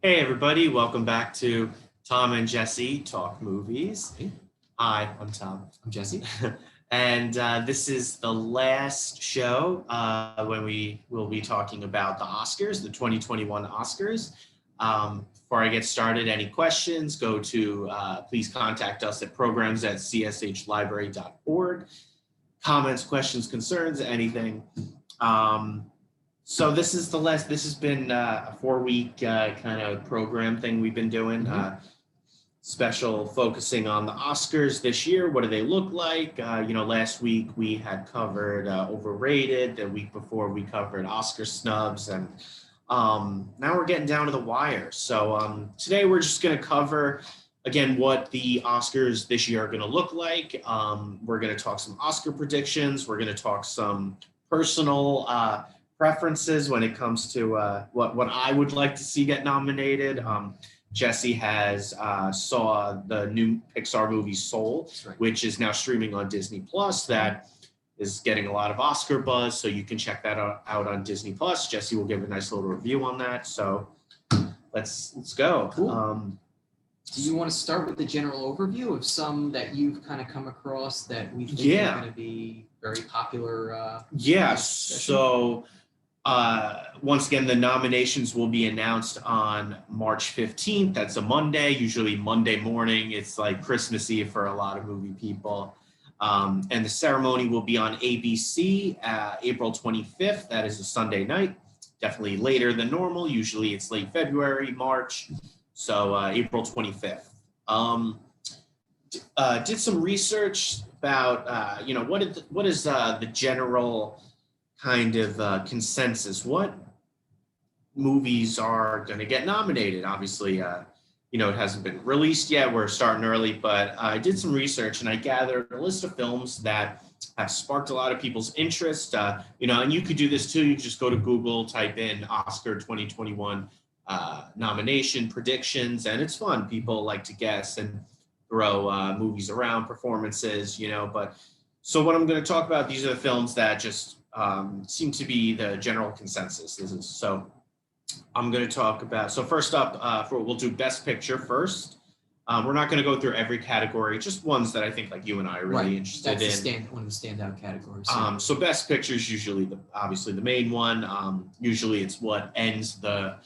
Hey everybody, welcome back to Tom and Jesse Talk Movies. Hi, I'm Tom. I'm Jesse. And this is the last show when we will be talking about the Oscars, the 2021 Oscars. Before I get started, any questions, please contact us at programs@cshlibrary.org. Comments, questions, concerns, anything. So this has been a 4-week kind of program thing we've been doing. Special focusing on the Oscars this year. What do they look like? Last week we had covered overrated. The week before we covered Oscar snubs, and now we're getting down to the wire. So today we're just going to cover again what the Oscars this year are going to look like. We're going to talk some Oscar predictions. We're going to talk some personal preferences when it comes to what I would like to see get nominated. Jesse has saw the new Pixar movie Soul, right, which is now streaming on Disney Plus. That is getting a lot of Oscar buzz, so you can check that out on Disney Plus. Jesse will give a nice little review on that. So let's go. Cool. Do you want to start with the general overview of some that you've kind of come across that we think are going to be very popular? So once again, the nominations will be announced on March 15th. That's a Monday, usually Monday morning. It's like Christmas Eve for a lot of movie people. And the ceremony will be on ABC April 25th. That is a Sunday night, definitely later than normal. Usually it's late February, March. So April 25th. Did some research about, what is the general kind of consensus? What movies are going to get nominated? Obviously, it hasn't been released yet. We're starting early, but I did some research and I gathered a list of films that have sparked a lot of people's interest. And you could do this too. You could just go to Google, type in Oscar 2021 nomination predictions, and it's fun. People like to guess and throw movies around, performances, but so what I'm going to talk about, these are the films that just seem to be the general consensus. So I'm going to talk about, so first up, we'll do Best Picture first. We're not going to go through every category, just ones that I think like you and I are really interested in. One of the standout categories. So Best Picture is usually obviously the main one. Usually it's what ends the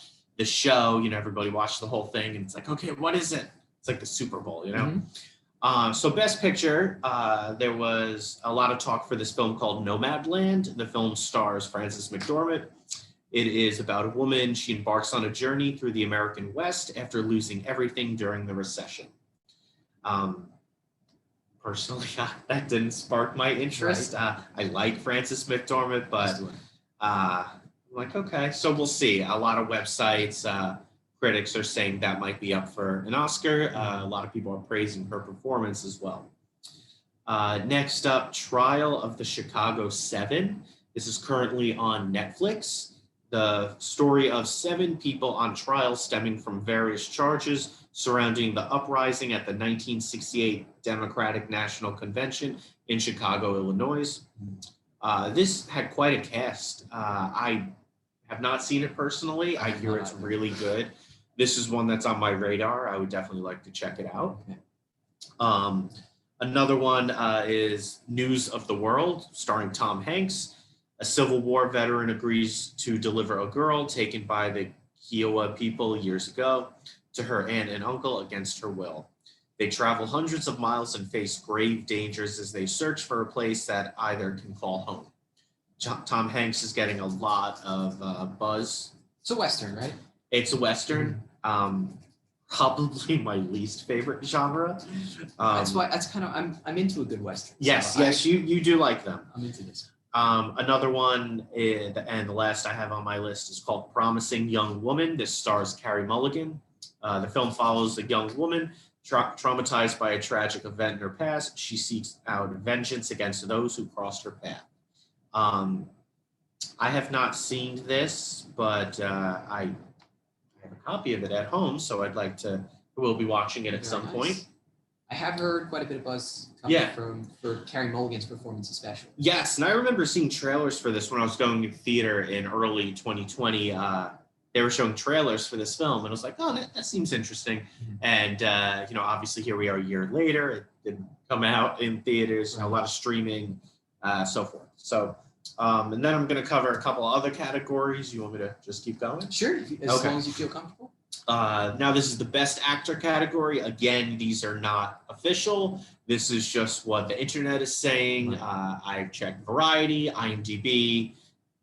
show. Everybody watched the whole thing and it's like, okay, what is it? It's like the Super Bowl, So Best Picture, there was a lot of talk for this film called Nomadland. The film stars Frances McDormand. It is about a woman. She embarks on a journey through the American West after losing everything during the recession. Personally, that didn't spark my interest. Right. I like Frances McDormand, but I'm like, okay, so we'll see. A lot of websites, critics are saying that might be up for an Oscar. A lot of people are praising her performance as well. Next up, Trial of the Chicago 7. This is currently on Netflix. The story of 7 people on trial stemming from various charges surrounding the uprising at the 1968 Democratic National Convention in Chicago, Illinois. This had quite a cast. I have not seen it personally. I hear it's really good. This is one that's on my radar. I would definitely like to check it out. Okay. Another one is News of the World, starring Tom Hanks. A Civil War veteran agrees to deliver a girl taken by the Kiowa people years ago to her aunt and uncle against her will. They travel hundreds of miles and face grave dangers as they search for a place that either can call home. Tom Hanks is getting a lot of buzz. It's a Western, right? It's a Western. Probably my least favorite genre. That's kind of, I'm into a good Western. Yes, you do like them. I'm into this. Another one, and the last I have on my list, is called Promising Young Woman. This stars Carey Mulligan. The film follows a young woman traumatized by a tragic event in her past. She seeks out vengeance against those who crossed her path. I have not seen this, but I have a copy of it at home, so we'll be watching it at some point. I have heard quite a bit of buzz coming for Carey Mulligan's performance especially. Yes, and I remember seeing trailers for this when I was going to theater in early 2020. they were showing trailers for this film, and I was like, oh, that seems interesting. And obviously here we are a year later. It didn't come out in theaters, a lot of streaming, so forth. So, and then I'm going to cover a couple other categories. You want me to just keep going? Sure, as long as you feel comfortable. Now this is the best actor category. Again, these are not official. This is just what the internet is saying. I've checked Variety, IMDb,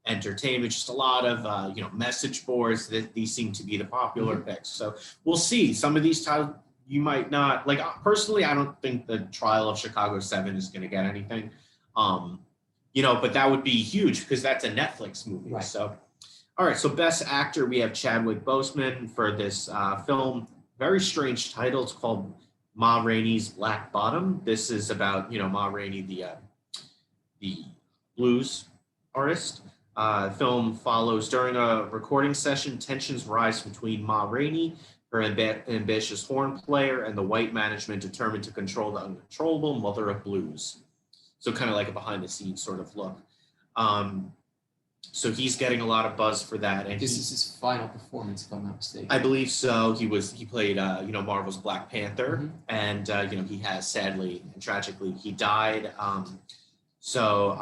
Entertainment, just a lot of message boards. That these seem to be the popular picks. So we'll see. Some of these titles you might not like. Personally, I don't think the Trial of Chicago 7 is going to get anything. But that would be huge because that's a Netflix movie. Right. So. All right, so Best Actor, we have Chadwick Boseman for this film. Very strange title. It's called Ma Rainey's Black Bottom. This is about, Ma Rainey, the blues artist. Film follows during a recording session, tensions rise between Ma Rainey, her ambitious horn player, and the white management determined to control the uncontrollable mother of blues. So kind of like a behind-the-scenes sort of look. So he's getting a lot of buzz for that, and this is his final performance, if I'm not mistaken. I believe so. He played, Marvel's Black Panther, and he has sadly and tragically he died. So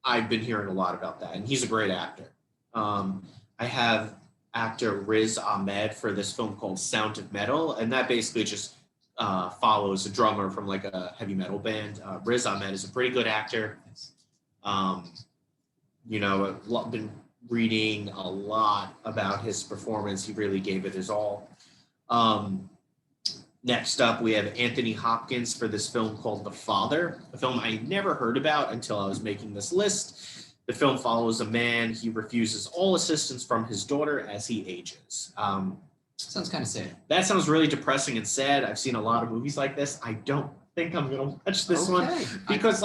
I've been hearing a lot about that, and he's a great actor. I have actor Riz Ahmed for this film called Sound of Metal, and that basically just follows a drummer from like a heavy metal band. Riz Ahmed is a pretty good actor. I've been reading a lot about his performance. He really gave it his all. Next up, we have Anthony Hopkins for this film called The Father, a film I never heard about until I was making this list. The film follows a man. He refuses all assistance from his daughter as he ages. Sounds kind of sad. That sounds really depressing and sad. I've seen a lot of movies like this. I don't think I'm gonna watch this one because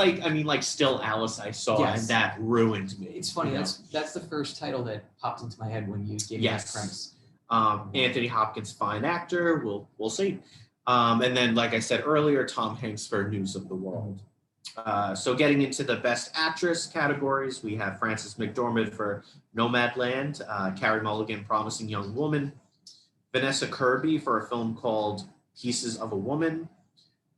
Still Alice I saw and that ruined me. It's funny. That's the first title that popped into my head when you gave me that premise. Anthony Hopkins, fine actor. We'll see. And then, like I said earlier, Tom Hanks for News of the World. So getting into the Best Actress categories, we have Frances McDormand for Nomadland, Carey Mulligan, Promising Young Woman, Vanessa Kirby for a film called Pieces of a Woman.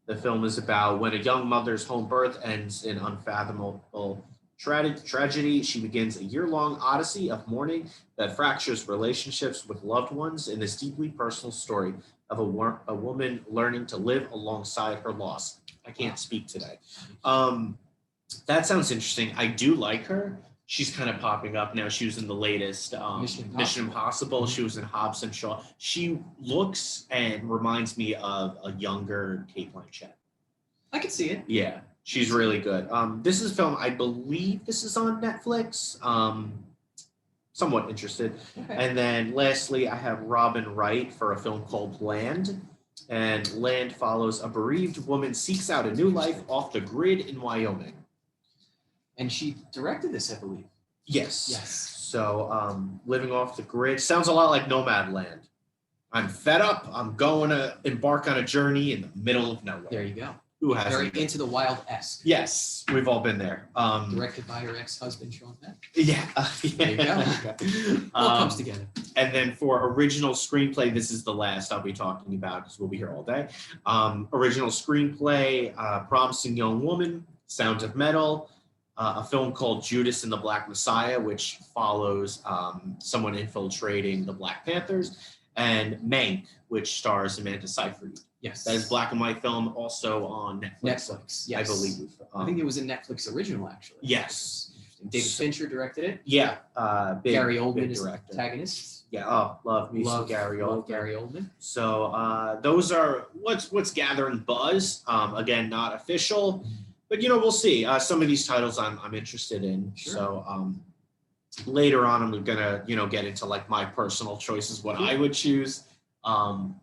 The film is about when a young mother's home birth ends in unfathomable tragedy. She begins a year-long odyssey of mourning that fractures relationships with loved ones in this deeply personal story of a woman learning to live alongside her loss. I can't speak today. That sounds interesting. I do like her. She's kind of popping up now. She was in the latest Mission Impossible. She was in Hobbs and Shaw. She looks and reminds me of a younger Cate Blanchett. I can see it. Yeah, she's really good. This is a film, I believe this is on Netflix. Somewhat interested. Okay. And then lastly, I have Robin Wright for a film called Land. And Land follows a bereaved woman seeks out a new life off the grid in Wyoming. And she directed this, I believe. Yes. So living off the grid sounds a lot like Nomadland. I'm fed up. I'm going to embark on a journey in the middle of nowhere. There you go. Who hasn't? Very Into the Wild-esque. Yes, we've all been there. Directed by her ex-husband, Sean Penn. Yeah. There you go. All comes together. And then for original screenplay, this is the last I'll be talking about because we'll be here all day. Original screenplay, Promising Young Woman, Sound of Metal, a film called Judas and the Black Messiah, which follows someone infiltrating the Black Panthers, and Mank, which stars Amanda Seyfried. Yes. That is a black and white film, also on Netflix, yes. I believe. I think it was a Netflix original, actually. Yes. David Fincher directed it. Yeah. Gary Oldman is director. Protagonist. Yeah. Love Gary Oldman. Gary Oldman. So those are what's gathering buzz. Again, not official, but we'll see. Some of these titles I'm interested in. Sure. So later on, I'm gonna get into like my personal choices, what I would choose.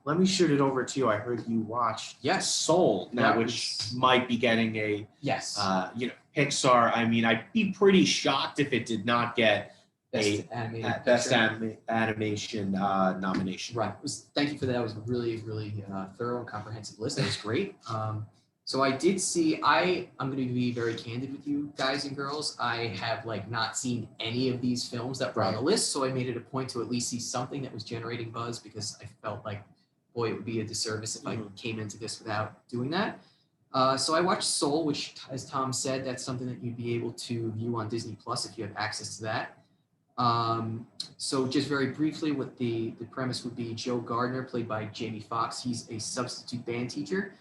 Let me shoot it over to you. I heard you watched Soul now, which might be getting a Pixar. I mean, I'd be pretty shocked if it did not get Best Animation nomination. Right. Thank you for that. It was a really, really thorough and comprehensive list. That was great. So I did see, I'm going to be very candid with you guys and girls. I have like not seen any of these films that were on the list. So I made it a point to at least see something that was generating buzz because I felt like, boy, it would be a disservice if I came into this without doing that. So I watched Soul, which, as Tom said, that's something that you'd be able to view on Disney Plus if you have access to that. So just very briefly, what the premise would be: Joe Gardner, played by Jamie Foxx. He's a substitute band teacher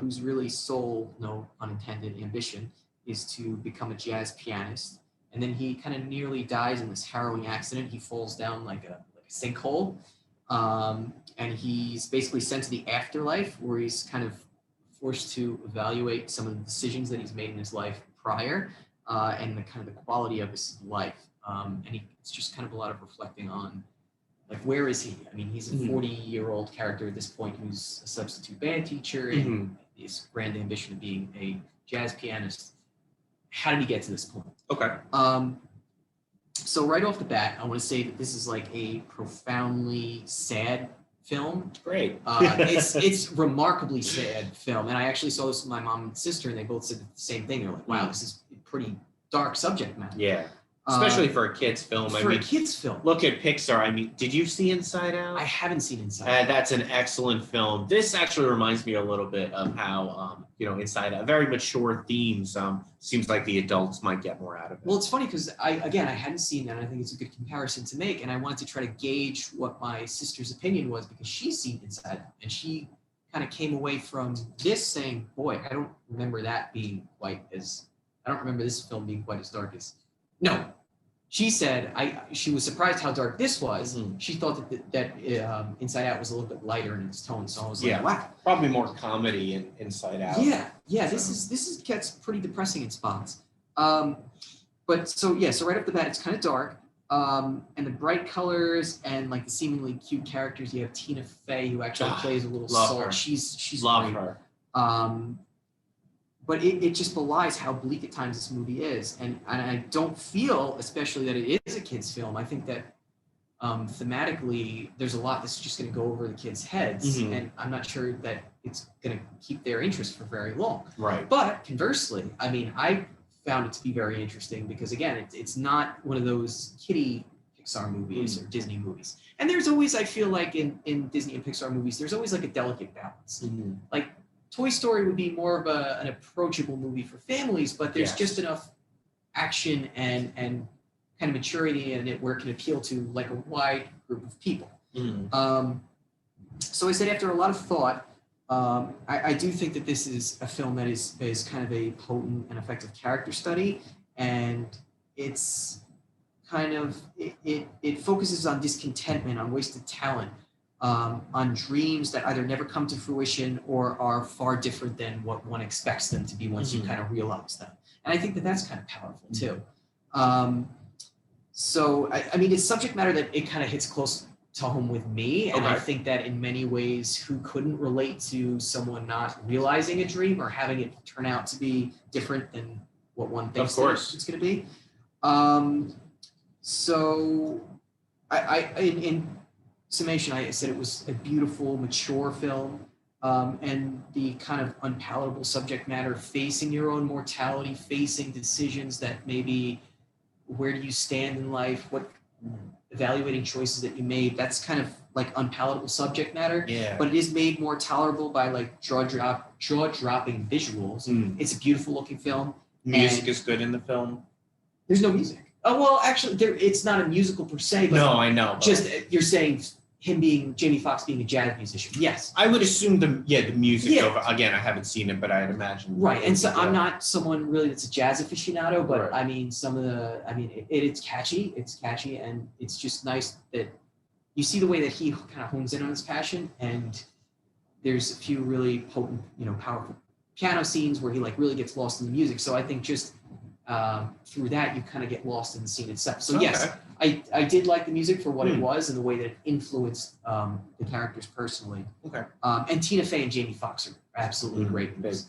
whose really sole, no unintended, ambition is to become a jazz pianist. And then he kind of nearly dies in this harrowing accident. He falls down like a sinkhole. And he's basically sent to the afterlife where he's kind of forced to evaluate some of the decisions that he's made in his life prior and the kind of the quality of his life. And it's just kind of a lot of reflecting on, like, where is he? I mean, he's a 40-year-old character at this point who's a substitute band teacher and his grand ambition of being a jazz pianist. How did he get to this point? Okay. So right off the bat, I want to say that this is like a profoundly sad film. Great. It's remarkably sad film. And I actually saw this with my mom and sister, and they both said the same thing. They're like, wow, this is a pretty dark subject matter. Yeah. Especially for a kid's film. For a kid's film. Look at Pixar. I mean, did you see Inside Out? I haven't seen Inside Out. That's an excellent film. This actually reminds me a little bit of how, Inside Out, very mature themes. Seems like the adults might get more out of it. Well, it's funny because I hadn't seen that. And I think it's a good comparison to make. And I wanted to try to gauge what my sister's opinion was because she's seen Inside Out. And she kind of came away from this saying, boy, I don't remember this film being quite as dark as, no. She said she was surprised how dark this was. She thought that Inside Out was a little bit lighter in its tone. So I was like, wow. Probably more comedy in Inside Out. Yeah. This gets pretty depressing in spots. So right off the bat, it's kind of dark. And the bright colors and like the seemingly cute characters. You have Tina Fey, who actually plays a little soul. Her. She's love great. her. But it just belies how bleak at times this movie is. And I don't feel, especially, that it is a kid's film. I think that thematically, there's a lot that's just going to go over the kids' heads. And I'm not sure that it's going to keep their interest for very long. Right. But conversely, I mean, I found it to be very interesting because, again, it's not one of those kiddie Pixar movies or Disney movies. And there's always, I feel like in Disney and Pixar movies, there's always like a delicate balance. Like, Toy Story would be more of an approachable movie for families, but there's just enough action and kind of maturity in it where it can appeal to like a wide group of people. So I said, after a lot of thought, I do think that this is a film that is kind of a potent and effective character study, and it's kind of it focuses on discontentment, on wasted talent, on dreams that either never come to fruition or are far different than what one expects them to be once you kind of realize them. And I think that that's kind of powerful too. So, I mean, it's subject matter that it kind of hits close to home with me. And I think that in many ways, who couldn't relate to someone not realizing a dream or having it turn out to be different than what one thinks it's going to be. So in summation, I said it was a beautiful, mature film, and the kind of unpalatable subject matter, facing your own mortality, facing decisions that maybe, where do you stand in life, what evaluating choices that you made, that's kind of like unpalatable subject matter, but it is made more tolerable by like jaw-dropping visuals. It's a beautiful looking film. Music is good in the film. There's no music. Oh, well, actually, it's not a musical per se. But no, I know. Just, you're saying him being, Jamie Foxx being a jazz musician. Yes. I would assume the music over, again, I haven't seen it, but I'd imagine. Right. And so I'm not someone really that's a jazz aficionado, but I mean, it's catchy. It's catchy. And it's just nice that you see the way that he kind of hones in on his passion. And there's a few really potent, powerful piano scenes where he like really gets lost in the music. So I think just through that, you kind of get lost in the scene itself. So yes, I did like the music for what it was and the way that it influenced the characters personally. Okay. And Tina Fey and Jamie Foxx are absolutely great in this.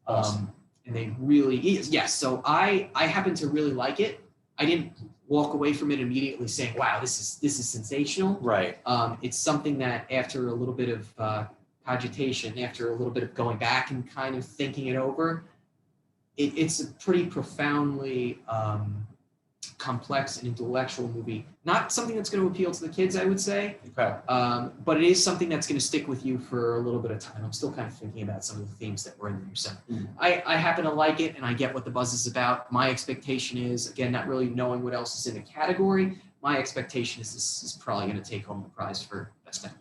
Awesome. And they really, yes. So I happen to really like it. I didn't walk away from it immediately saying, wow, this is sensational. Right. It's something that after a little bit of cogitation, after a little bit of going back and kind of thinking it over, it's a pretty profoundly complex and intellectual movie. Not something that's going to appeal to the kids, I would say. Okay. But it is something that's going to stick with you for a little bit of time. I'm still kind of thinking about some of the themes that were in there. So I happen to like it, and I get what the buzz is about. My expectation is, again, not really knowing what else is in the category, my expectation is this is probably going to take home the prize for Best Family.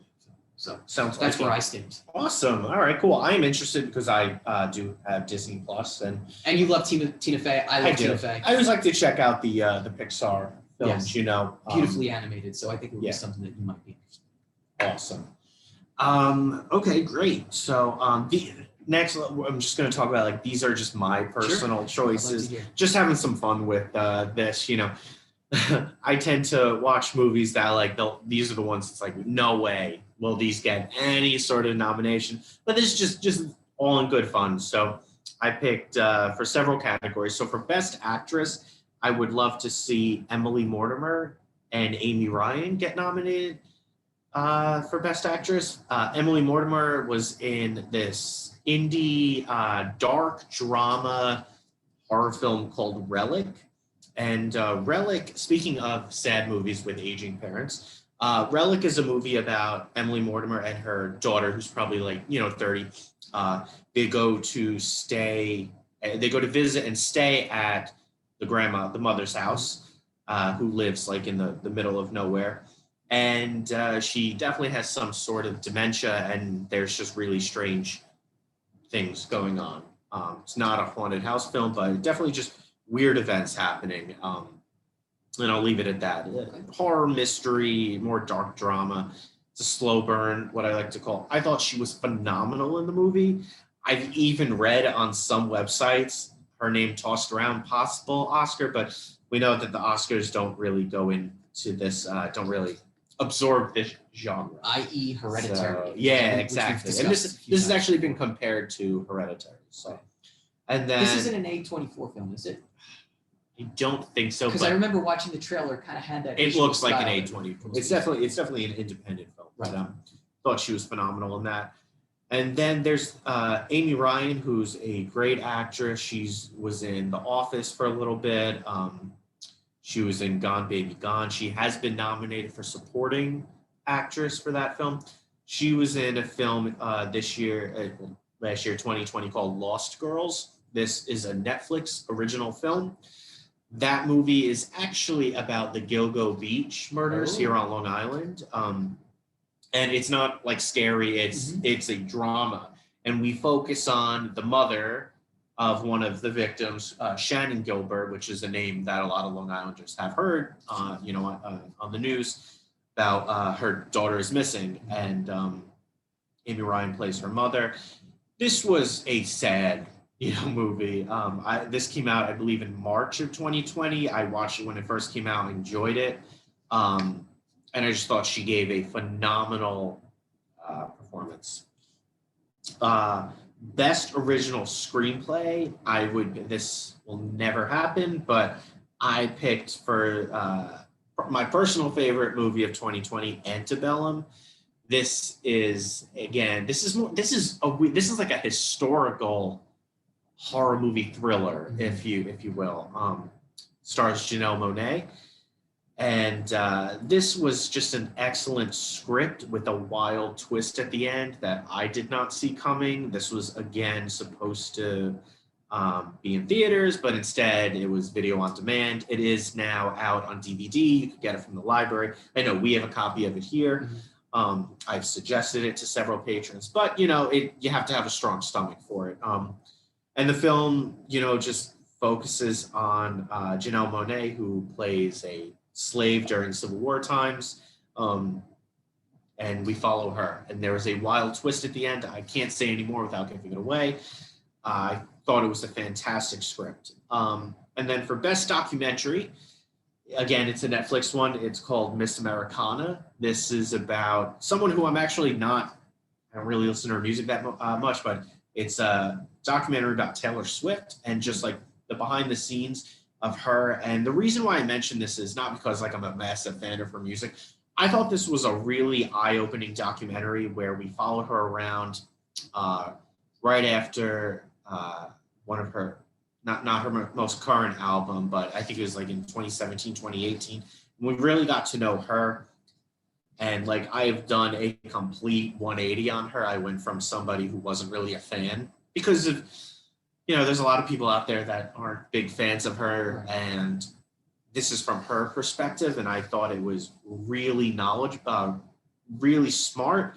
So Sounds that's like where it. I stand. Awesome. All right, cool. I am interested because I do have Disney Plus, and you love Tina Fey. I love do. Tina Fey. I always like to check out the Pixar films. Yes. Beautifully animated. So I think it would be something that you might be interested in. Awesome. Okay, great. So the next, I'm just going to talk about, like, these are just my personal choices. Just having some fun with this. I tend to watch movies that, like, these are the ones that's like, no way will these get any sort of nomination, but this is just all in good fun. So I picked for several categories. So for Best Actress, I would love to see Emily Mortimer and Amy Ryan get nominated for Best Actress. Emily Mortimer was in this indie dark drama horror film called Relic. And Relic, speaking of sad movies with aging parents, Relic is a movie about Emily Mortimer and her daughter, who's probably 30. They go to visit and stay at the mother's house, who lives like in the middle of nowhere. And she definitely has some sort of dementia, and there's just really strange things going on. It's not a haunted house film, but definitely just weird events happening. And I'll leave it at that. Horror, mystery, more dark drama. It's a slow burn, what I like to call. I thought she was phenomenal in the movie. I've even read on some websites her name tossed around, possible Oscar, but we know that the Oscars don't really go into this, don't really absorb this genre. I.e. Hereditary. So, yeah, exactly. And this has actually been compared to Hereditary. So, and then this isn't an A24 film, is it? I don't think so. Because I remember watching the trailer, kind of had that. It looks like an A24. It's definitely an independent film. Right. But thought she was phenomenal in that. And then there's Amy Ryan, who's a great actress. She was in The Office for a little bit. She was in Gone Baby Gone. She has been nominated for supporting actress for that film. She was in a film last year, 2020, called Lost Girls. This is a Netflix original film. That movie is actually about the Gilgo Beach murders here on Long Island. And it's not like scary, it's a drama. And we focus on the mother of one of the victims, Shannon Gilbert, which is a name that a lot of Long Islanders have heard, on the news about her daughter is missing, and Amy Ryan plays her mother. This was a sad, movie. This came out, I believe, in March of 2020. I watched it when it first came out, enjoyed it. And I just thought she gave a phenomenal performance. Best original screenplay, this will never happen, but I picked for my personal favorite movie of 2020, Antebellum. This is like a historical horror movie thriller, if you will. Stars Janelle Monáe. And this was just an excellent script with a wild twist at the end that I did not see coming. This was, again, supposed to be in theaters, but instead it was video on demand. It is now out on DVD. You can get it from the library. I know we have a copy of it here. I've suggested it to several patrons, but you have to have a strong stomach for it. And the film, just focuses on Janelle Monáe, who plays a slave during Civil War times, and we follow her. And there was a wild twist at the end. I can't say any more without giving it away. I thought it was a fantastic script. And then for Best Documentary, again, it's a Netflix one. It's called Miss Americana. This is about someone who I don't really listen to her music that much, but it's a documentary about Taylor Swift and just like the behind the scenes of her. And the reason why I mention this is not because I'm a massive fan of her music, I thought this was a really eye-opening documentary where we followed her around right after one of her, not her most current album, but I think it was like in 2017, 2018. We really got to know her. And like I have done a complete 180 on her. I went from somebody who wasn't really a fan because of, there's a lot of people out there that aren't big fans of her, and this is from her perspective. And I thought it was really knowledgeable, really smart.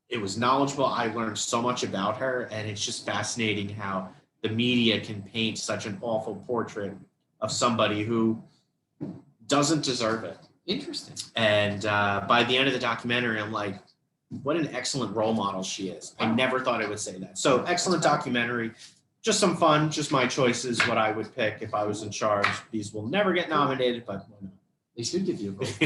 It was knowledgeable. I learned so much about her, and it's just fascinating how the media can paint such an awful portrait of somebody who doesn't deserve it. Interesting. And by the end of the documentary, I'm like, what an excellent role model she is. I never thought I would say that. So excellent documentary. Just some fun. Just my choices, what I would pick if I was in charge. These will never get nominated, but why not? They should give you a vote.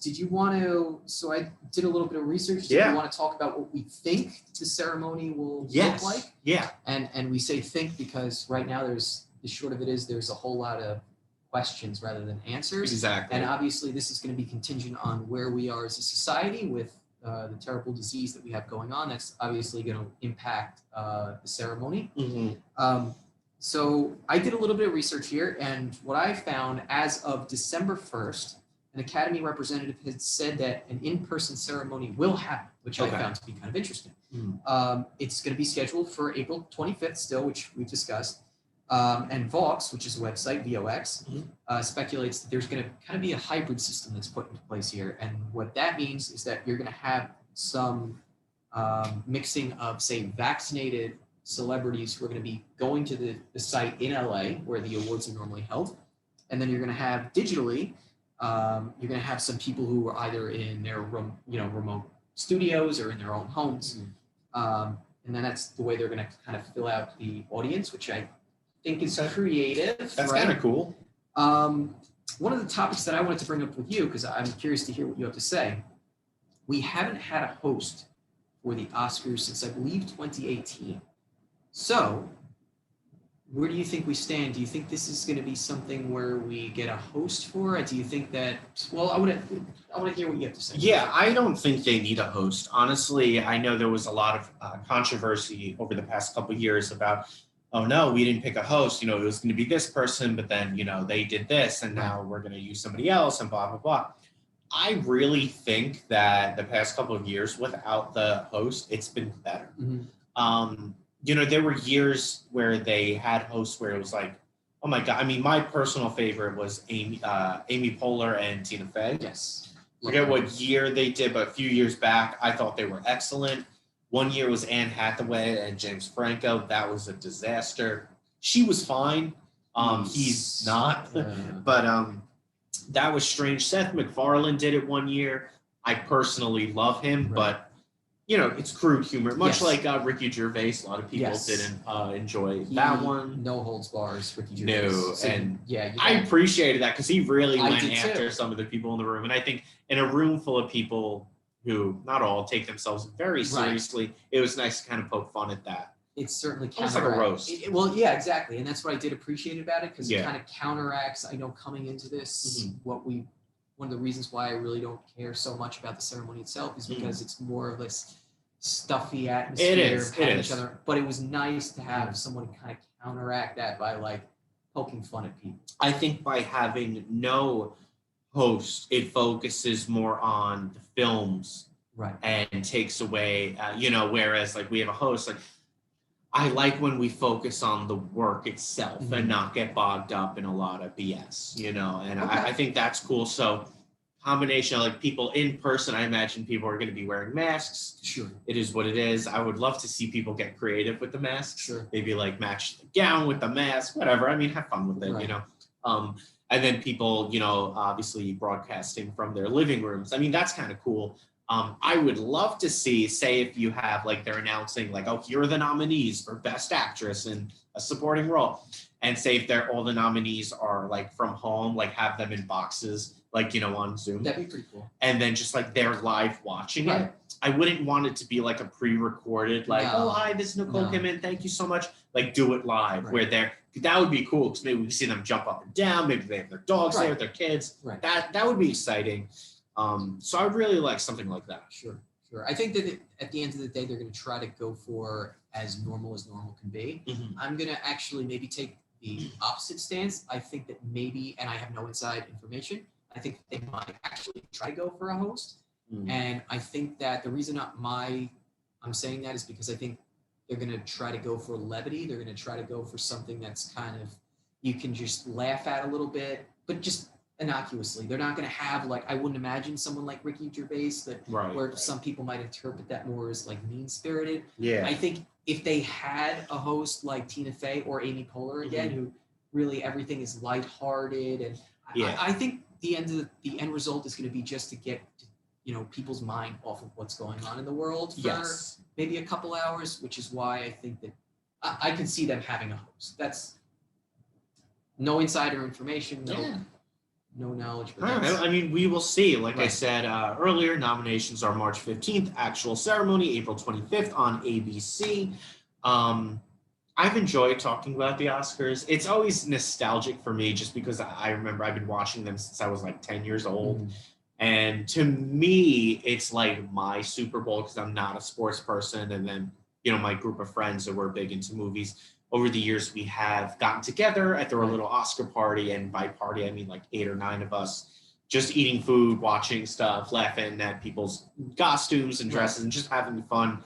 Did you want to, so I did a little bit of research. Did you want to talk about what we think the ceremony will look like? Yeah. And we say think because right now the short of it is there's a whole lot of questions rather than answers. Exactly. And obviously this is going to be contingent on where we are as a society with the terrible disease that we have going on. That's obviously going to impact the ceremony. Mm-hmm. So I did a little bit of research here, and what I found as of December 1st, an Academy representative had said that an in-person ceremony will happen, which I found to be kind of interesting. It's going to be scheduled for April 25th still, which we discussed. And Vox, which is a website, VOX, speculates that there's going to kind of be a hybrid system that's put into place here. And what that means is that you're going to have some mixing of, say, vaccinated celebrities who are going to be going to the site in LA where the awards are normally held. And then you're going to have digitally, you're going to have some people who are either in their remote studios or in their own homes. And then that's the way they're going to kind of fill out the audience, which I think is creative. That's kind of cool. One of the topics that I wanted to bring up with you, because I'm curious to hear what you have to say, we haven't had a host for the Oscars since I believe 2018. So where do you think we stand? Do you think this is going to be something where we get a host for it? Do you think that, well, I want to hear what you have to say. Yeah, I don't think they need a host. Honestly, I know there was a lot of controversy over the past couple of years about, oh no, we didn't pick a host. It was going to be this person, but then, they did this and now we're going to use somebody else and blah, blah, blah. I really think that the past couple of years without the host, it's been better. There were years where they had hosts where it was like, oh my God. I mean, my personal favorite was Amy Poehler and Tina Fey. Yes. I forget what year they did, but a few years back, I thought they were excellent. One year was Anne Hathaway and James Franco. That was a disaster. She was fine. He's not. But that was strange. Seth MacFarlane did it one year. I personally love him, but it's crude humor, much like Ricky Gervais. A lot of people didn't enjoy that one. No holds bars, Ricky Gervais. No, So, and yeah, I appreciated that because he really I went did after too. some of the people in the room. And I think in a room full of people who, not all, take themselves very seriously, it was nice to kind of poke fun at that. It's certainly Almost like a roast. Well, yeah, exactly, and that's what I did appreciate about it because Yeah. it kind of counteracts. I know coming into this, one of the reasons why I really don't care so much about the ceremony itself is because it's more of this stuffy atmosphere. It is. Patting each other. But it was nice to have someone kind of counteract that by like poking fun at people. I think by having no host, it focuses more on the films, right, and takes away, whereas like we have a host, like I like when we focus on the work itself and not get bogged up in a lot of BS, and I think that's cool. So combination of like people in person, I imagine people are going to be wearing masks. Sure. It is what it is. I would love to see people get creative with the masks. Sure. Maybe like match the gown with the mask, whatever. I mean, have fun with it, and then people, obviously broadcasting from their living rooms. I mean, that's kind of cool. I would love to see, say, if you have like they're announcing like, oh, here are the nominees for Best Actress in a supporting role, and say if all the nominees are like from home, like have them in boxes, like on Zoom. That'd be pretty cool. And then just like they're live watching it. I wouldn't want it to be like a pre-recorded, like, oh hi, this is Nicole Kidman, thank you so much. Like do it live where that would be cool because maybe we see them jump up and down. Maybe they have their dogs there with their kids. Right. That would be exciting. So I would really like something like that. Sure. I think that at the end of the day, they're going to try to go for as normal can be. Mhm. I'm going to actually maybe take the opposite stance. I think that maybe, and I have no inside information, I think they might actually try to go for a host. Mhm. And I think that the reason I'm saying that is because I think they're going to try to go for levity. They're going to try to go for something that's kind of, you can just laugh at a little bit, but just innocuously. They're not going to have like, I wouldn't imagine someone like Ricky Gervais where some people might interpret that more as like mean-spirited. Yeah. I think if they had a host like Tina Fey or Amy Poehler again, who really everything is lighthearted, and I think the end result is going to be just to get people's mind off of what's going on in the world for maybe a couple hours, which is why I think that I can see them having a host. That's no insider information, no knowledge. But I mean, we will see. Like I said earlier, nominations are March 15th, actual ceremony April 25th on ABC. I've enjoyed talking about the Oscars. It's always nostalgic for me just because I remember I've been watching them since I was like 10 years old. Mm-hmm. And to me, it's like my Super Bowl because I'm not a sports person. And then, my group of friends that were big into movies. Over the years, we have gotten together at their little Oscar party. And by party, I mean like 8 or 9 of us just eating food, watching stuff, laughing at people's costumes and dresses and just having fun.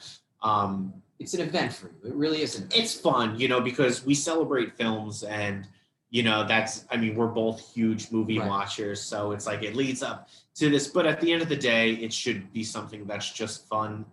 It's an event for you. It really is. It's fun, because we celebrate films and, we're both huge movie watchers. So it's like it leads up to this. But at the end of the day, it should be something that's just fun.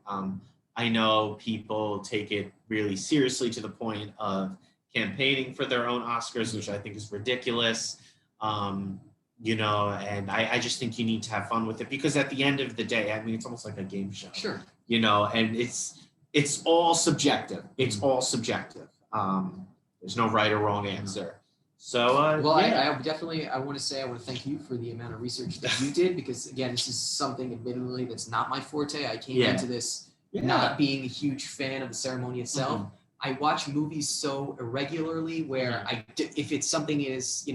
I know people take it really seriously to the point of campaigning for their own Oscars, which I think is ridiculous. And I just think you need to have fun with it because at the end of the day, it's almost like a game show. Sure. And it's all subjective. It's all subjective. There's no right or wrong answer. So, I want to thank you for the amount of research that you did because again, this is something admittedly that's not my forte. I came into this not being a huge fan of the ceremony itself. Mm-hmm. I watch movies so irregularly where if it's something is,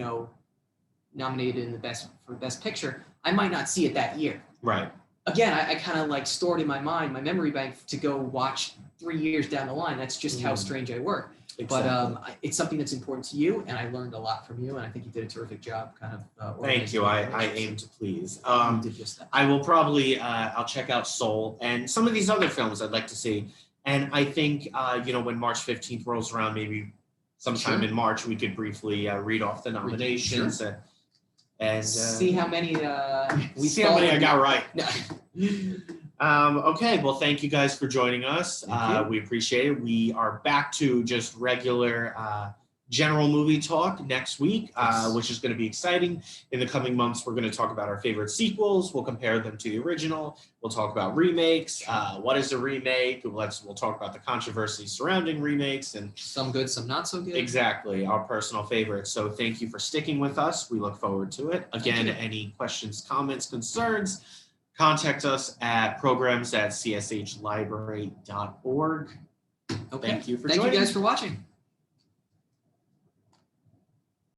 nominated in for best picture, I might not see it that year. Right. Again, I kind of like stored in my mind, my memory bank to go watch 3 years down the line. That's just how strange I work. Exactly. But it's something that's important to you, and I learned a lot from you, and I think you did a terrific job kind of Thank you. I aim to please. You did just that. I will probably, I'll check out Soul and some of these other films I'd like to see. And I think, when March 15th rolls around, maybe sometime in March, we could briefly read off the nominations and see how many I got right. Okay, well, thank you guys for joining us. We appreciate it. We are back to just regular general movie talk next week, which is going to be exciting. In the coming months, we're going to talk about our favorite sequels. We'll compare them to the original. We'll talk about remakes. What is a remake? We'll talk about the controversy surrounding remakes and some good, some not so good. Exactly, our personal favorites. So thank you for sticking with us. We look forward to it. Again, any questions, comments, concerns, contact us at programs@cshlibrary.org. Okay. Thank you for joining. Thank you guys for watching.